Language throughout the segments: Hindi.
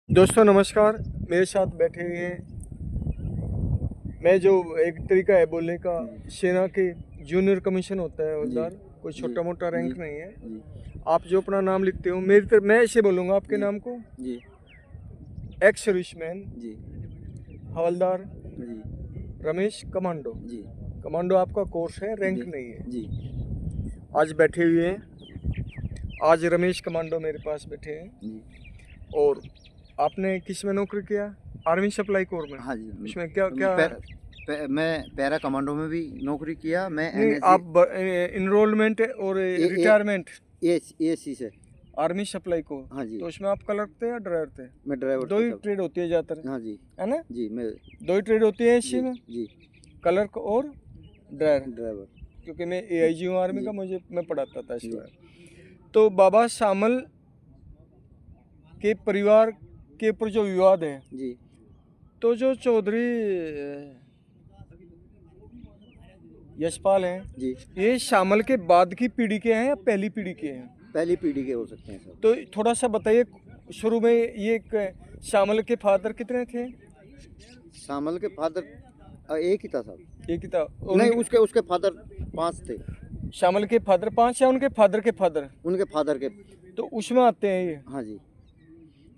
दोस्तों नमस्कार। मेरे साथ बैठे हुए हैं, मैं जो एक तरीका है बोलने का, सेना के जूनियर कमीशन होता है जी, हवलदार, कोई जी, छोटा मोटा रैंक जी, नहीं है। जी, आप जो अपना नाम लिखते हो मेरी तरफ मैं ऐसे बोलूँगा आपके जी, नाम को, जी, एक्स सर्विसमैन जी, हवलदार जी, रमेश कमांडो। जी, कमांडो आपका कोर्स है, रैंक जी, नहीं है। जी, आज बैठे हुए हैं, आज रमेश कमांडो मेरे पास बैठे हैं। जी। और आपने किस में नौकरी किया? आर्मी सप्लाई कोर में। हाँ जी, उसमें क्या मैं क्या? मैं पैरा कमांडो में भी नौकरी किया। मैं नहीं, एनएसजी आप इनरोलमेंट और ए ए रिटायरमेंट एसी से। आर्मी सप्लाई को, हाँ जी, तो उसमें आप कलर थे या ड्राइवर थे? मैं ड्राइवर दो था ही तब। ट्रेड होती है ज़्यादातर, हाँ जी, है ना? जी, मैं दो ही ट्रेड होती है इसी जी, में, जी, कलर और ड्राइवर। ड्राइवर। क्योंकि मैं एआईजी हूँ आर्मी का, जी, मैं पढ़ाता था इस जी, बार। तो बाबा शामल के परिवार के ऊपर जो विवाद है, जी, तो जो चौधरी यशपाल हैं, जी। ये शामल के बाद की पीढ़ी के हैं या पहली पीढ़ी के हैं? पहली पीढ़ी के हो सकते हैं सब। तो थोड़ा सा बताइए, शुरू में ये शामल के फादर कितने थे? शामल के फादर एक ही था साहब। एक ही था। नहीं, उसके उसके फादर 5 थे। शामल के फादर 5 या उनके फादर के फादर? उनके फादर के। तो उसमें आते हैं ये हाँ जी,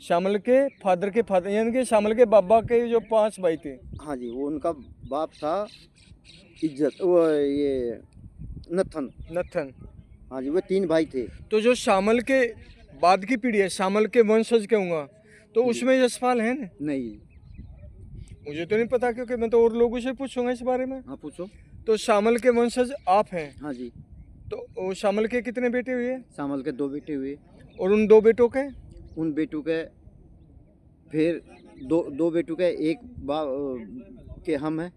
शामल के फादर, यानी कि शामल के बाबा के जो 5 भाई थे। हाँ जी, वो उनका बाप था इज्जत, वो ये नथन। नथन। हाँ जी, वो 3 भाई थे। तो जो शामल के बाद की पीढ़ी है, शामल के वंशज कहूँगा, तो जी, उसमें यशपाल है ना? नहीं। मुझे तो नहीं पता, क्योंकि मैं तो और लोगों से पूछूंगा इस बारे में। हाँ, पूछो। तो शामल के वंशज आप हैं, हाँ जी, तो वो शामल के कितने बेटे हुए? शामल के 2 बेटे हुए। और उन 2 बेटों के? उन बेटों के फिर दो बेटों के एक के हम हैं।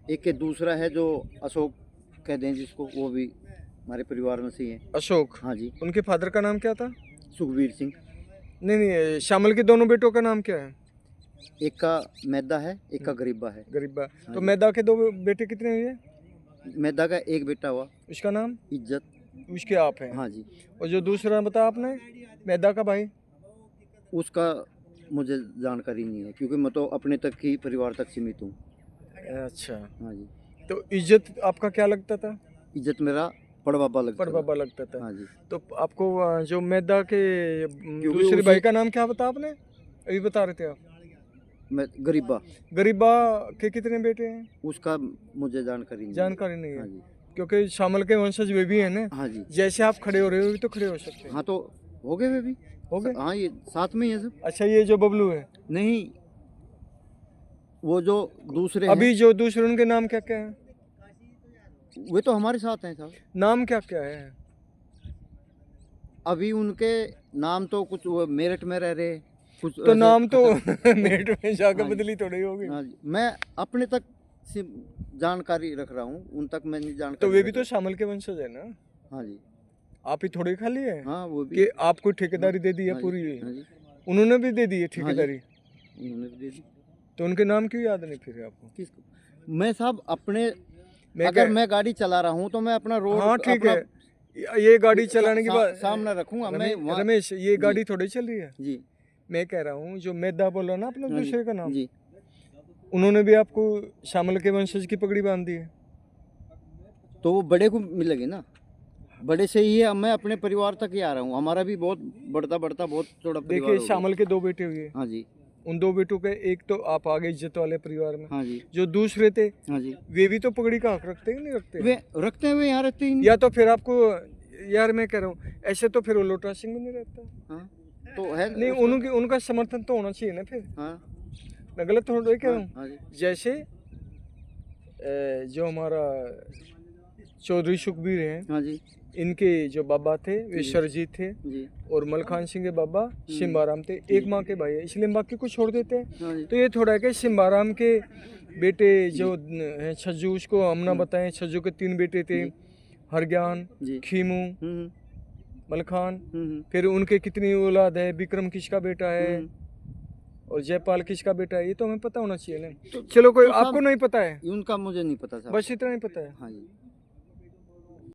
एक के दूसरा है जो अशोक कहते हैं जिसको, वो भी हमारे परिवार में से ही है। अशोक। हाँ जी, उनके फादर का नाम क्या था? सुखबीर सिंह। नहीं नहीं, शामल के दोनों बेटों का नाम क्या है? एक का मैदा है, एक का गरीबा है। गरीबा। हाँ तो जी। मैदा के 2 बेटे कितने हुए? मैदा का एक बेटा हुआ, उसका नाम? इज्जत। उसके आप हैं। हाँ जी, और जो दूसरा बताया आपने, मैदा का भाई? उसका मुझे जानकारी नहीं है क्योंकि मैं तो अपने तक ही परिवार तक सीमित हूँ। अच्छा। हाँ जी, तो इज्जत आपका क्या लगता था? इज्जत मेरा बड़बाबा लगता था। बड़बाबा लगता था। हाँ जी, तो आपको जो मैदा के क्योंकि दूसरे उसी भाई का नाम क्या बताया आपने? अभी बता रहे थे आप। मैं गरीबा, गरीबा के कितने बेटे हैं? उसका मुझे जानकारी नहीं है। जानकारी नहीं हाँ है, जी, क्योंकि शामल के वंशज वे भी हैं ना। हाँ जी, जैसे आप खड़े हो रहे हो, भी तो खड़े हो सकते हैं। हाँ तो हो गए वे भी। हो गए? हाँ, ये साथ में ही है सब। अच्छा, ये जो बबलू है, नहीं, वो जो दूसरे हैं अभी जो दूसरे, उनके नाम क्या क्या है? वे तो हमारे साथ हैं साहब। नाम क्या क्या है? अभी उनके नाम तो कुछ वो मेरठ में रह रहे, कुछ तो ऐसे नाम तो खतर। नेट में जाकर हाँ जी, बदली थोड़ी होगी। हाँ जी, मैं अपने तक से जानकारी रख रहा हूँ, उन तक मैं नहीं तो जानकारी वे रख भी तो रहा। शामल के वंशज है ना? हाँ जी, आप ही थोड़ी खाली है हाँ वो भी। कि आपको ठेकेदारी दे दी है हाँ पूरी? जी, हाँ जी, उन्होंने भी दे दी है हाँ जी, ठेकेदारी? उन्होंने भी दे दी। तो उनके नाम क्यों याद नहीं फिर आपको? किसको? मैं साहब अपने, मैं अगर कह मैं गाड़ी चला रहा हूँ तो मैं अपना रोड हाँ ठीक अपना है, ये गाड़ी चलाने के बाद सामने रखूंगा मैं वहाँ। रमेश, ये जी, गाड़ी थोड़ी चल रही है। जी, मैं कह रहा हूँ, जो मैदा बोल रहा ना अपना हाँ जी, दूसरे का नाम, जी, उन्होंने भी आपको शामल के वंशज की पगड़ी बांध दी है। तो वो बड़े को मिलेगी ना, बड़े से ही है। मैं अपने परिवार तक ही आ रहा हूँ, हमारा भी बहुत बढ़ता बढ़ता बहुत चौड़ा परिवार देखिए, हो गया। शामल के 2 बेटे हुए, हाँ जी, उन 2 बेटों के एक तो आप आ गए इज्जत वाले परिवार में। हाँ जी, जो दूसरे थे, हाँ जी, वे भी तो पगड़ी का हक रखते हैं कि नहीं रखते? वे रखते हैं, वे यहाँ रहते ही नहीं। या तो फिर आपको, यार मैं कह रहा हूँ, ऐसे तो फिर वो लोटा सिंह भी नहीं रहता। हाँ, तो है नहीं, उसका। उनका समर्थन तो होना चाहिए ना फिर। हाँ, मैं गलत थोड़ा कह रहा हाँ, हूँ? हाँ जी, जैसे जो हमारा चौधरी सुखबीर हैं, हाँ जी, इनके जो बाबा थे वे जी, सरजीत थे, जी, और मलखान सिंह के बाबा सिम्बाराम थे। एक माँ के भाई है, इसलिए बाकी को छोड़ देते हैं। हाँ जी, तो ये थोड़ा है कि सिम्बाराम के बेटे जो हैं छज्जू, उसको हम ना बताएं, छज्जू के 3 बेटे थे, जी, हरज्ञान, जी, खीमू, हम्म, मलखान। हम्म, फिर उनके कितनी औलाद है, विक्रम किसका बेटा है, हम्म। और जयपाल किसका बेटा है, ये तो हमें पता होना चाहिए ना। तो चलो, कोई तो आपको साहब नहीं पता है, उनका मुझे नहीं पता साहब। बस इतना ही पता है। हाँ जी,